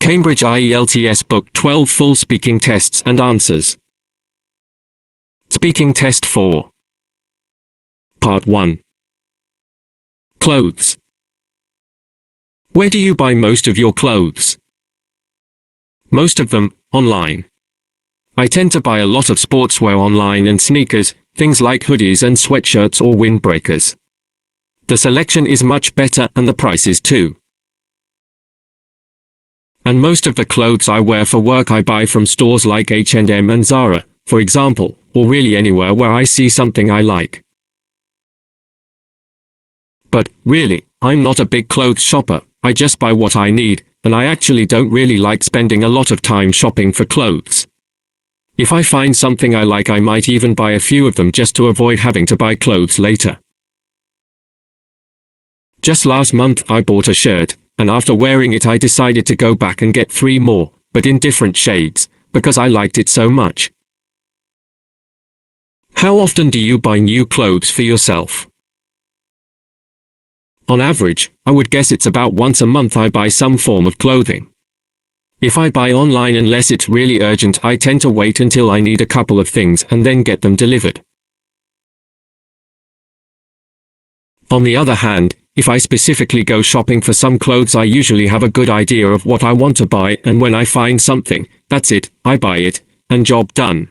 Cambridge IELTS Book 12 Full Speaking Tests and Answers. Speaking Test 4. Part 1. Clothes. Where do you buy most of your clothes? Most of them, online. I tend to buy a lot of sportswear online and sneakers, things like hoodies and sweatshirts or windbreakers. The selection is much better and the prices too. And most of the clothes I wear for work I buy from stores like H&M and Zara, for example, or really anywhere where I see something I like. But, really, I'm not a big clothes shopper, I just buy what I need, and I actually don't really like spending a lot of time shopping for clothes. If I find something I like, I might even buy a few of them just to avoid having to buy clothes later. Just last month I bought a shirt, and after wearing it I decided to go back and get 3 more, but in different shades, because I liked it so much. How often do you buy new clothes for yourself? On average, I would guess it's about once a month I buy some form of clothing. If I buy online unless it's really urgent, I tend to wait until I need a couple of things and then get them delivered. On the other hand, if I specifically go shopping for some clothes, I usually have a good idea of what I want to buy, and when I find something, that's it, I buy it, and job done.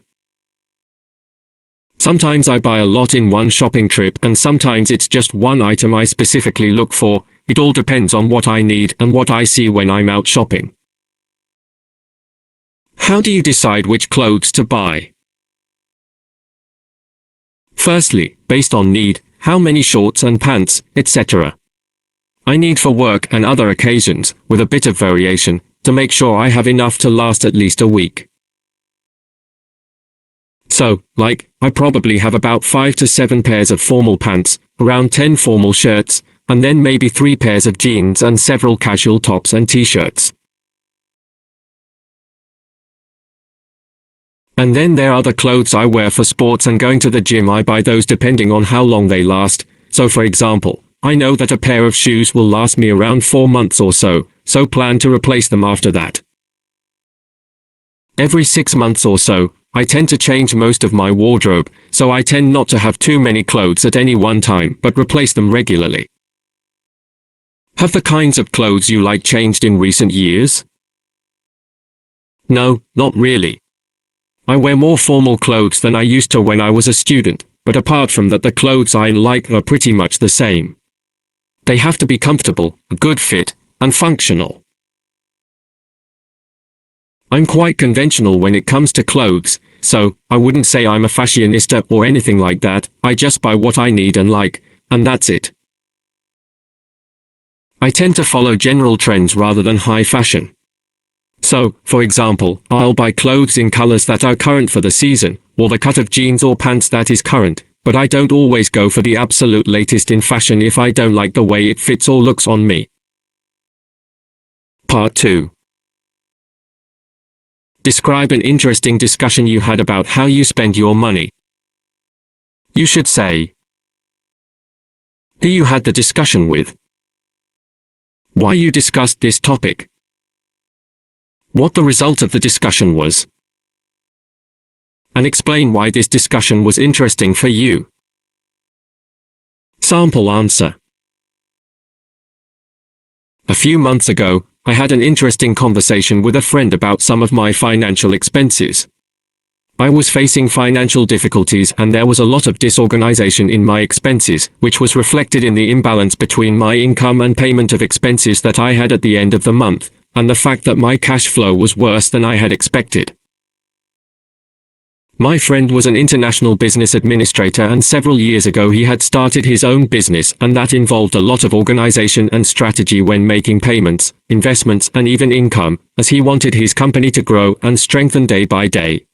Sometimes I buy a lot in one shopping trip, and sometimes it's just one item I specifically look for. It all depends on what I need and what I see when I'm out shopping. How do you decide which clothes to buy? Firstly, based on need, how many shorts and pants, etc. I need for work and other occasions, with a bit of variation, to make sure I have enough to last at least a week. So, I probably have about 5 to 7 pairs of formal pants, around 10 formal shirts, and then maybe 3 pairs of jeans and several casual tops and t-shirts. And then there are the clothes I wear for sports and going to the gym. I buy those depending on how long they last. So for example, I know that a pair of shoes will last me around 4 months or so plan to replace them after that. Every 6 months or so, I tend to change most of my wardrobe, so I tend not to have too many clothes at any one time but replace them regularly. Have the kinds of clothes you like changed in recent years? No, not really. I wear more formal clothes than I used to when I was a student, but apart from that the clothes I like are pretty much the same. They have to be comfortable, a good fit, and functional. I'm quite conventional when it comes to clothes, so I wouldn't say I'm a fashionista or anything like that. I just buy what I need and like, and that's it. I tend to follow general trends rather than high fashion. So, for example, I'll buy clothes in colors that are current for the season, or the cut of jeans or pants that is current, but I don't always go for the absolute latest in fashion if I don't like the way it fits or looks on me. Part 2. Describe an interesting discussion you had about how you spend your money. You should say who you had the discussion with, why you discussed this topic, what the result of the discussion was, and explain why this discussion was interesting for you. Sample answer. A few months ago, I had an interesting conversation with a friend about some of my financial expenses. I was facing financial difficulties and there was a lot of disorganization in my expenses, which was reflected in the imbalance between my income and payment of expenses that I had at the end of the month, and the fact that my cash flow was worse than I had expected. My friend was an international business administrator, and several years ago he had started his own business, and that involved a lot of organization and strategy when making payments, investments and even income, as he wanted his company to grow and strengthen day by day.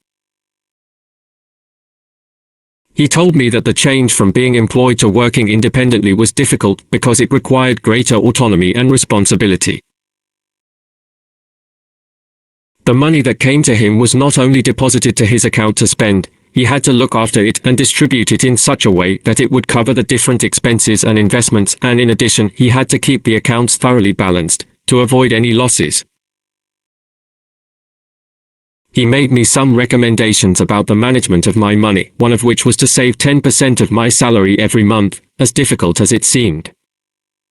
He told me that the change from being employed to working independently was difficult because it required greater autonomy and responsibility. The money that came to him was not only deposited to his account to spend, he had to look after it and distribute it in such a way that it would cover the different expenses and investments, and in addition he had to keep the accounts thoroughly balanced, to avoid any losses. He made me some recommendations about the management of my money, one of which was to save 10% of my salary every month, as difficult as it seemed.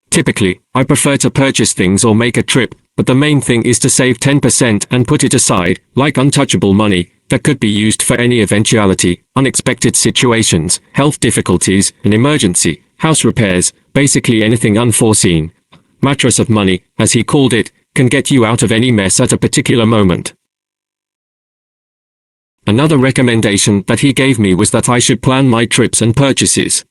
Typically, I prefer to purchase things or make a trip, but the main thing is to save 10% and put it aside, like untouchable money, that could be used for any eventuality, unexpected situations, health difficulties, an emergency, house repairs, basically anything unforeseen. Mattress of money, as he called it, can get you out of any mess at a particular moment. Another recommendation that he gave me was that I should plan my trips and purchases.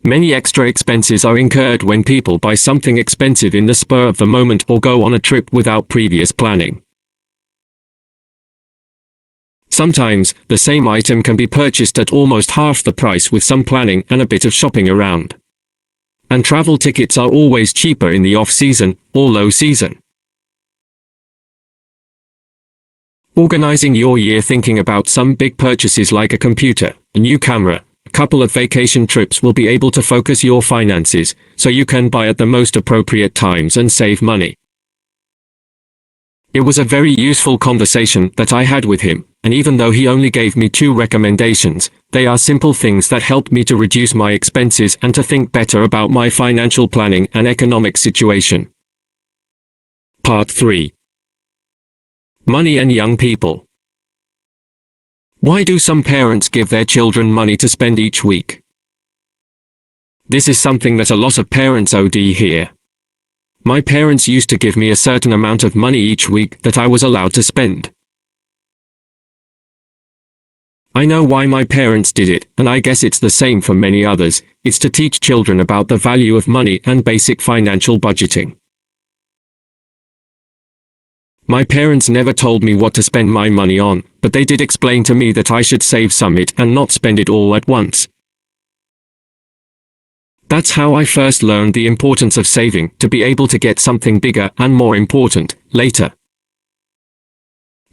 Many extra expenses are incurred when people buy something expensive in the spur of the moment or go on a trip without previous planning. Sometimes, the same item can be purchased at almost half the price with some planning and a bit of shopping around. And travel tickets are always cheaper in the off-season or low season. Organizing your year thinking about some big purchases like a computer, a new camera, a couple of vacation trips will be able to focus your finances, so you can buy at the most appropriate times and save money. It was a very useful conversation that I had with him, and even though he only gave me 2 recommendations, they are simple things that helped me to reduce my expenses and to think better about my financial planning and economic situation. Part 3. Money and young people. Why do some parents give their children money to spend each week? This is something that a lot of parents OD here. My parents used to give me a certain amount of money each week that I was allowed to spend. I know why my parents did it, and I guess it's the same for many others. It's to teach children about the value of money and basic financial budgeting. My parents never told me what to spend my money on, but they did explain to me that I should save some it and not spend it all at once. That's how I first learned the importance of saving, to be able to get something bigger and more important later.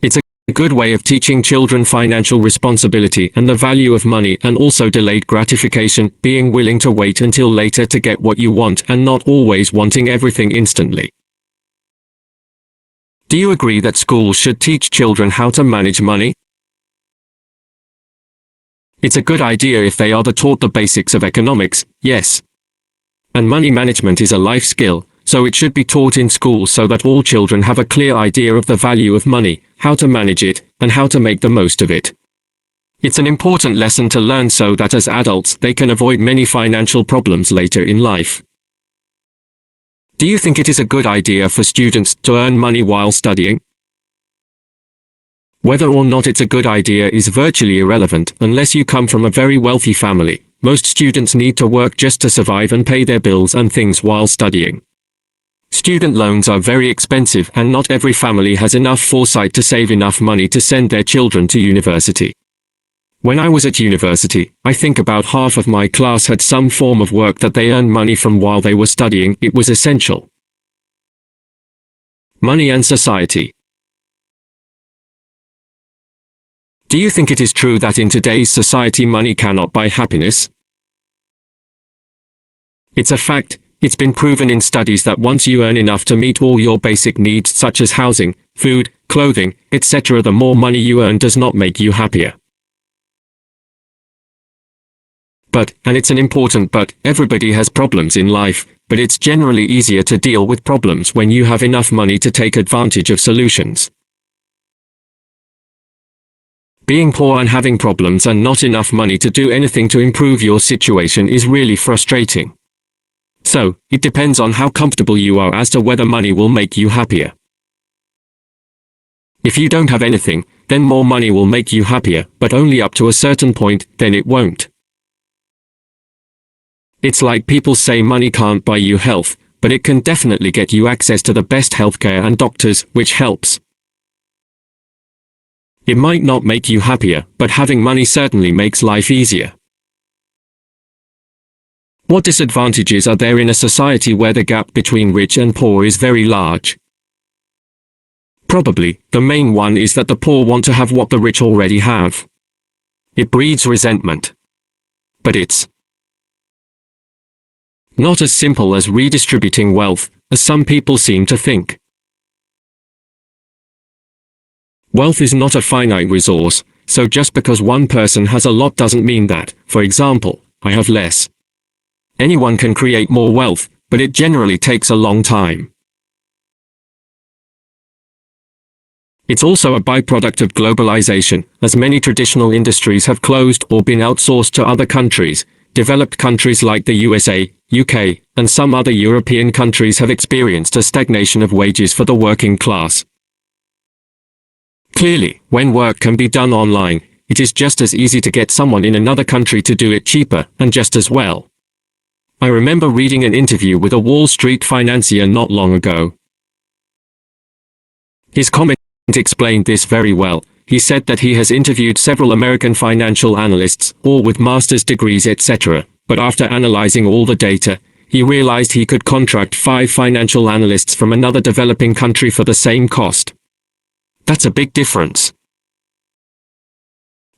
It's a good way of teaching children financial responsibility and the value of money, and also delayed gratification, being willing to wait until later to get what you want and not always wanting everything instantly. Do you agree that schools should teach children how to manage money? It's a good idea if they are taught the basics of economics, yes. And money management is a life skill, so it should be taught in school so that all children have a clear idea of the value of money, how to manage it, and how to make the most of it. It's an important lesson to learn so that as adults they can avoid many financial problems later in life. Do you think it is a good idea for students to earn money while studying? Whether or not it's a good idea is virtually irrelevant unless you come from a very wealthy family. Most students need to work just to survive and pay their bills and things while studying. Student loans are very expensive and not every family has enough foresight to save enough money to send their children to university. When I was at university, I think about half of my class had some form of work that they earned money from while they were studying. It was essential. Money and society. Do you think it is true that in today's society money cannot buy happiness? It's a fact. It's been proven in studies that once you earn enough to meet all your basic needs such as housing, food, clothing, etc., the more money you earn does not make you happier. But, and it's an important but, everybody has problems in life, but it's generally easier to deal with problems when you have enough money to take advantage of solutions. Being poor and having problems and not enough money to do anything to improve your situation is really frustrating. So, it depends on how comfortable you are as to whether money will make you happier. If you don't have anything, then more money will make you happier, but only up to a certain point, then it won't. It's like people say money can't buy you health, but it can definitely get you access to the best healthcare and doctors, which helps. It might not make you happier, but having money certainly makes life easier. What disadvantages are there in a society where the gap between rich and poor is very large? Probably, the main one is that the poor want to have what the rich already have. It breeds resentment. But it's not as simple as redistributing wealth, as some people seem to think. Wealth is not a finite resource, so just because one person has a lot doesn't mean that, for example, I have less. Anyone can create more wealth, but it generally takes a long time. It's also a byproduct of globalization, as many traditional industries have closed or been outsourced to other countries. Developed countries like the USA, UK, and some other European countries have experienced a stagnation of wages for the working class. Clearly, when work can be done online, it is just as easy to get someone in another country to do it cheaper, and just as well. I remember reading an interview with a Wall Street financier not long ago. His comment explained this very well. He said that he has interviewed several American financial analysts, all with master's degrees etc., but after analyzing all the data, he realized he could contract 5 financial analysts from another developing country for the same cost. That's a big difference.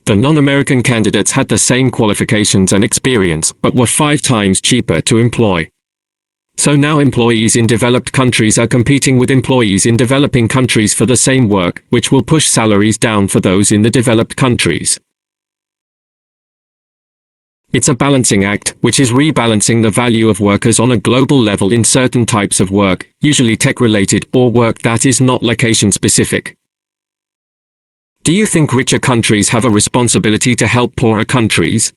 The non-American candidates had the same qualifications and experience, but were 5 times cheaper to employ. So now employees in developed countries are competing with employees in developing countries for the same work, which will push salaries down for those in the developed countries. It's a balancing act, which is rebalancing the value of workers on a global level in certain types of work, usually tech-related or work that is not location-specific. Do you think richer countries have a responsibility to help poorer countries?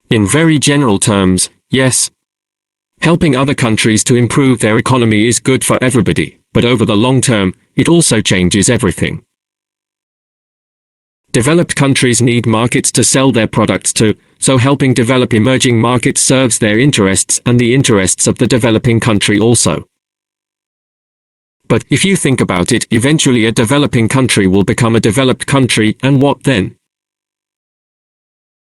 In very general terms, yes. Helping other countries to improve their economy is good for everybody, but over the long term, it also changes everything. Developed countries need markets to sell their products to, so helping develop emerging markets serves their interests and the interests of the developing country also. But if you think about it, eventually a developing country will become a developed country, and what then?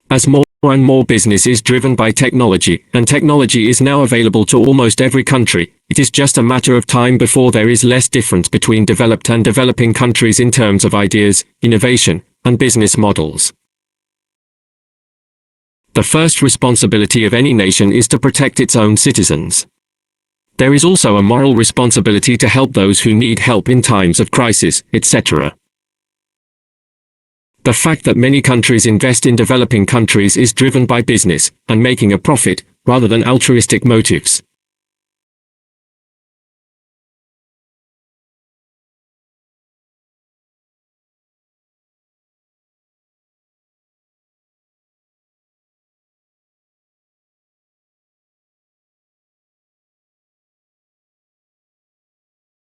As more and more business is driven by technology, and technology is now available to almost every country, it is just a matter of time before there is less difference between developed and developing countries in terms of ideas, innovation, and business models. The first responsibility of any nation is to protect its own citizens. There is also a moral responsibility to help those who need help in times of crisis, etc. The fact that many countries invest in developing countries is driven by business and making a profit, rather than altruistic motives.